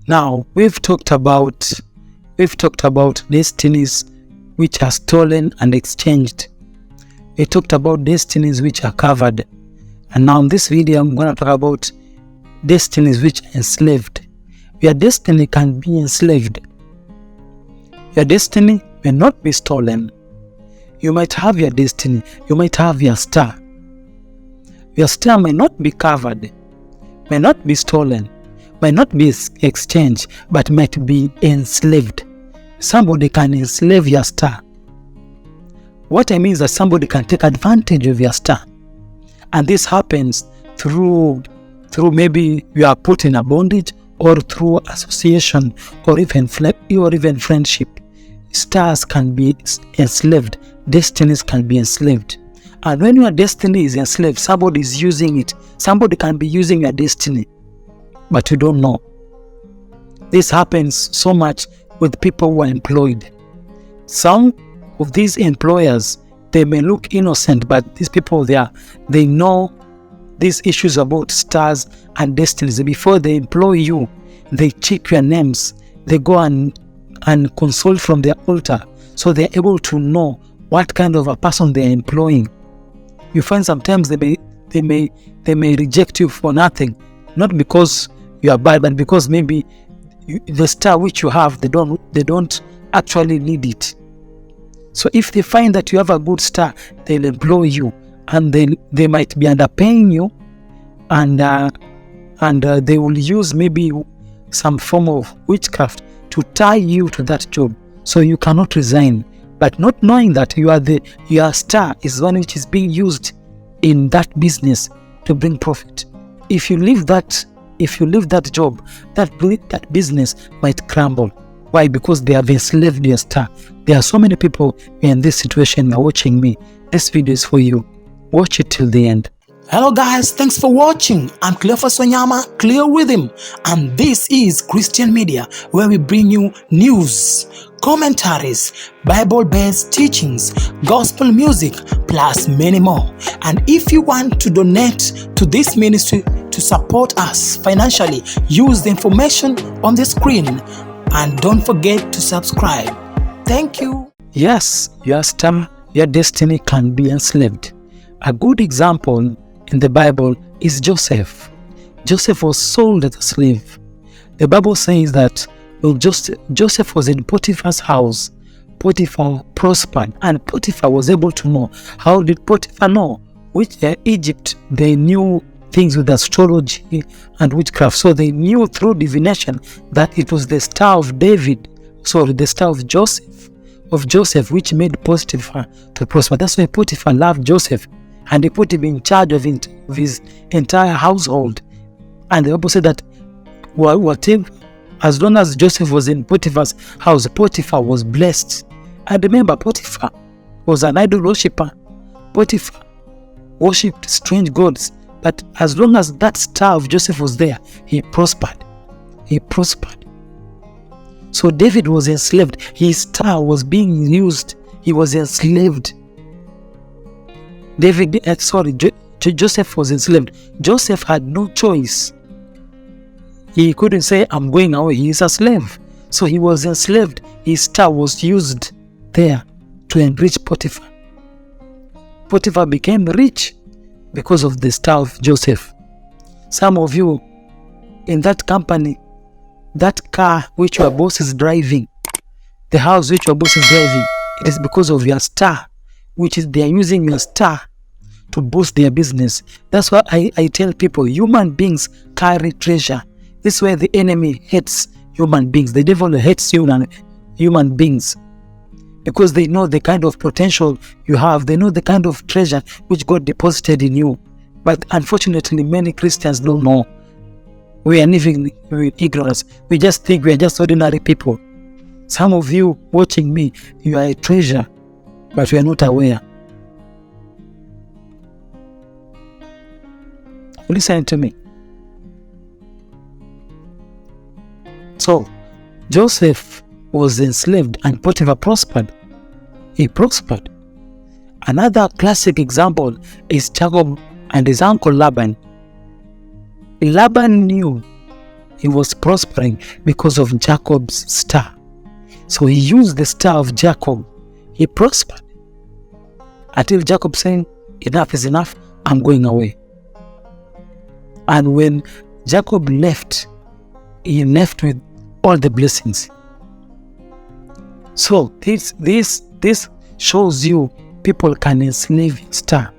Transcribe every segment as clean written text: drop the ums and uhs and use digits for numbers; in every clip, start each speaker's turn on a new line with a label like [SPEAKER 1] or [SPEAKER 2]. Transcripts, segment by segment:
[SPEAKER 1] Now, we've talked about destinies which are stolen and exchanged. We talked about destinies which are covered. And now in this video, I'm going to talk about destinies which are enslaved. Your destiny can be enslaved. Your destiny may not be stolen. You might have your destiny. You might have your star. Your star may not be covered, may not be stolen, may not be exchanged, but might be enslaved. Somebody can enslave your star. What I mean is that somebody can take advantage of your star. And this happens through maybe you are put in a bondage, or through association, or even friendship. Stars can be enslaved. Destinies can be enslaved. And when your destiny is enslaved, somebody is using it. Somebody can be using your destiny, but you don't know. This happens so much with people who are employed. Some of these employers, they may look innocent, but these people, they know these issues about stars and destinies. Before they employ you, they check your names. They go and consult from their altar, so they're able to know what kind of a person they're employing. You find sometimes they may reject you for nothing, not because you are bad, but because maybe the star which you have, they don't actually need it. So if they find that you have a good star, they'll employ you, and they might be underpaying you, and they will use maybe some form of witchcraft to tie you to that job, so you cannot resign. But not knowing that your star is one which is being used in that business to bring profit. If you leave that job, that business might crumble. Why? Because they have enslaved your star. There are so many people in this situation. You're watching me. This video is for you. Watch it till the end.
[SPEAKER 2] Hello guys, thanks for watching. I'm Cleophas Wanyama, Cleo with him, and this is Christian Media, where we bring you news, commentaries, Bible-based teachings, gospel music, plus many more. And if you want to donate to this ministry to support us financially, use the information on the screen, and don't forget to subscribe. Thank you.
[SPEAKER 1] Yes, your star, your destiny can be enslaved. A good example in the Bible is Joseph. Joseph was sold as a slave. The Bible says that Joseph was in Potiphar's house. Potiphar prospered, and Potiphar was able to know. How did Potiphar know? Egypt, they knew things with astrology and witchcraft. So they knew through divination that it was the star of the star of Joseph, which made Potiphar to prosper. That's why Potiphar loved Joseph, and he put him in charge of his entire household. And the Bible said that whatever, as long as Joseph was in Potiphar's house, Potiphar was blessed. And remember, Potiphar was an idol worshipper. Potiphar worshipped strange gods. But as long as that star of Joseph was there, he prospered. He prospered. So David was enslaved. His star was being used. He was enslaved. Joseph was enslaved. Joseph had no choice. He couldn't say, I'm going away. He is a slave. So he was enslaved. His star was used there to enrich Potiphar. Potiphar became rich because of the star of Joseph. Some of you in that company, that car which your boss is driving, the house which your boss is driving, it is because of your star, which is they are using your star to boost their business. That's why I tell people, human beings carry treasure. This is where the enemy hates human beings. The devil hates human beings, because they know the kind of potential you have. They know the kind of treasure which God deposited in you. But unfortunately, many Christians don't know. We are living with ignorance. We just think we are just ordinary people. Some of you watching me, you are a treasure, but we are not aware. Listen to me. So, Joseph was enslaved and Potiphar prospered. He prospered. Another classic example is Jacob and his uncle Laban. Laban knew he was prospering because of Jacob's star. So he used the star of Jacob. He prospered until Jacob saying, enough is enough, I'm going away. And when Jacob left, he left with all the blessings. So this shows you people can enslave your star,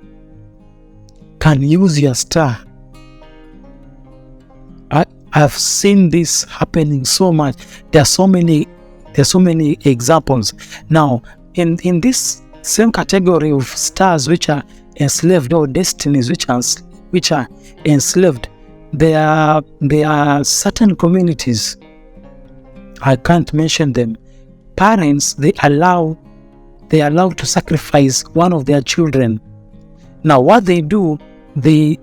[SPEAKER 1] can use your star. I've seen this happening so much. There's so many examples. Now, in this same category of stars which are enslaved, or destinies which are enslaved, there are certain communities. I can't mention them. Parents, they allow to sacrifice one of their children. Now, what they do, they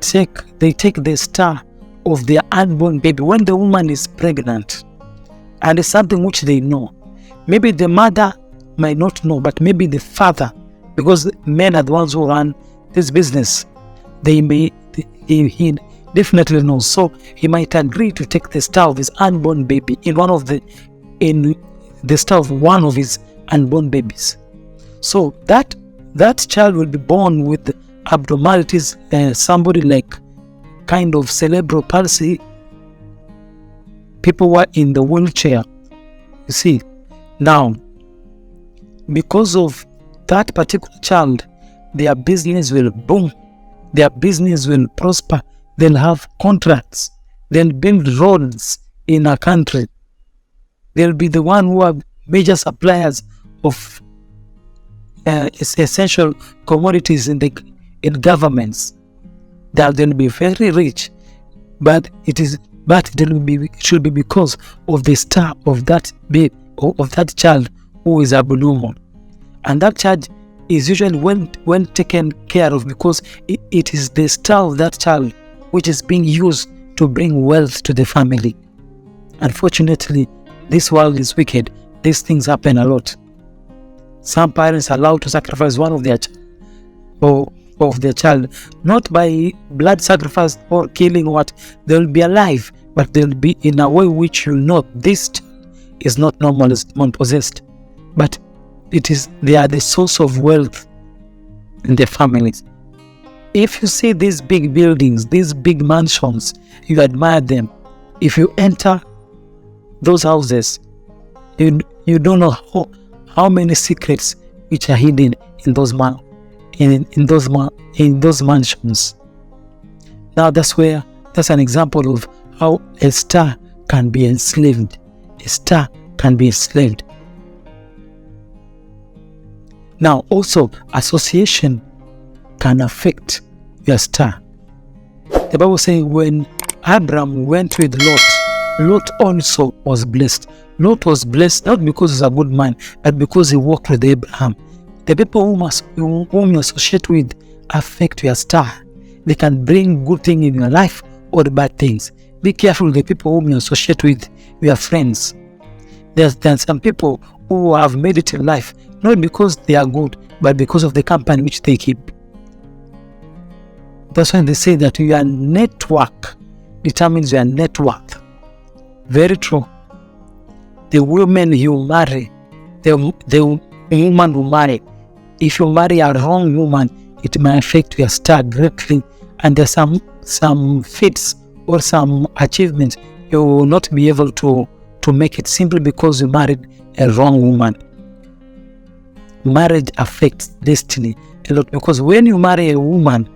[SPEAKER 1] take the star of their unborn baby when the woman is pregnant, and it's something which they know. Maybe the mother might not know, but maybe the father, because men are the ones who run this business, he definitely knows. So he might agree to take the star of his unborn baby in the star of one of his unborn babies. So that child will be born with abnormalities, somebody like kind of cerebral palsy, people were in the wheelchair. You see, now because of that particular child, their business will boom, their business will prosper, they'll have contracts, they'll build roads in a country, they'll be the one who are major suppliers of essential commodities in governments. They'll be very rich, but it should be because of the star of that baby, or of that child who is abnormal. And that child is usually when taken care of, because it is the star of that child which is being used to bring wealth to the family. Unfortunately, this world is wicked. These things happen a lot. Some parents are allowed to sacrifice one of their child, not by blood sacrifice or killing what. They'll be alive, but they'll be in a way which you know this is not normal, is possessed, but they are the source of wealth in their families. If you see these big buildings, these big mansions, you admire them. If you enter those houses, you don't know how many secrets which are hidden in those mansions. Now that's an example of how a star can be enslaved. A star can be enslaved. Now also, association can affect your star. The Bible says when Abraham went with Lot also was blessed. Lot was blessed not because he's a good man, but because he walked with Abraham. The people whom you associate with affect your star. They can bring good things in your life or bad things. Be careful with the people whom you associate with, your friends. There's some people who have made it in life, not because they are good, but because of the company which they keep. That's why they say that your network determines your net worth. Very true. The women you marry, the woman you marry, if you marry a wrong woman, it may affect your star greatly, and there's some feats or some achievements you will not be able to make it simply because you married a wrong woman. Marriage affects destiny a lot, because when you marry a woman,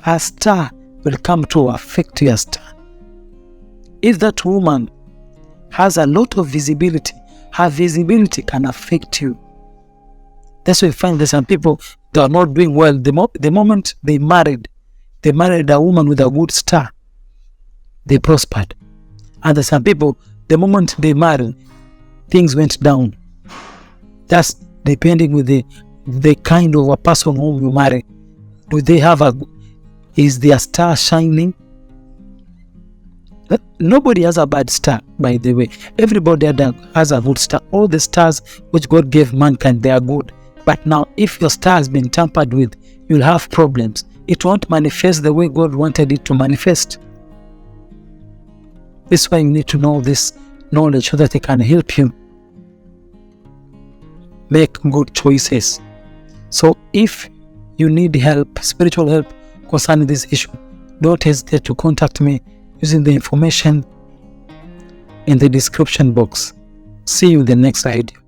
[SPEAKER 1] her star will come to affect your star. If that woman has a lot of visibility, her visibility can affect you. That's why you find that some people, they are not doing well. The moment they married a woman with a good star, they prospered. And there's some people, the moment they married, things went down. That's depending with the kind of a person whom you marry. Do they have is their star shining? Nobody has a bad star, by the way. Everybody has a good star. All the stars which God gave mankind, they are good. But now, if your star has been tampered with, you'll have problems. It won't manifest the way God wanted it to manifest. This is why you need to know this knowledge so that it can help you make good choices. So if you need help, spiritual help concerning this issue, don't hesitate to contact me using the information in the description box. See you in the next video.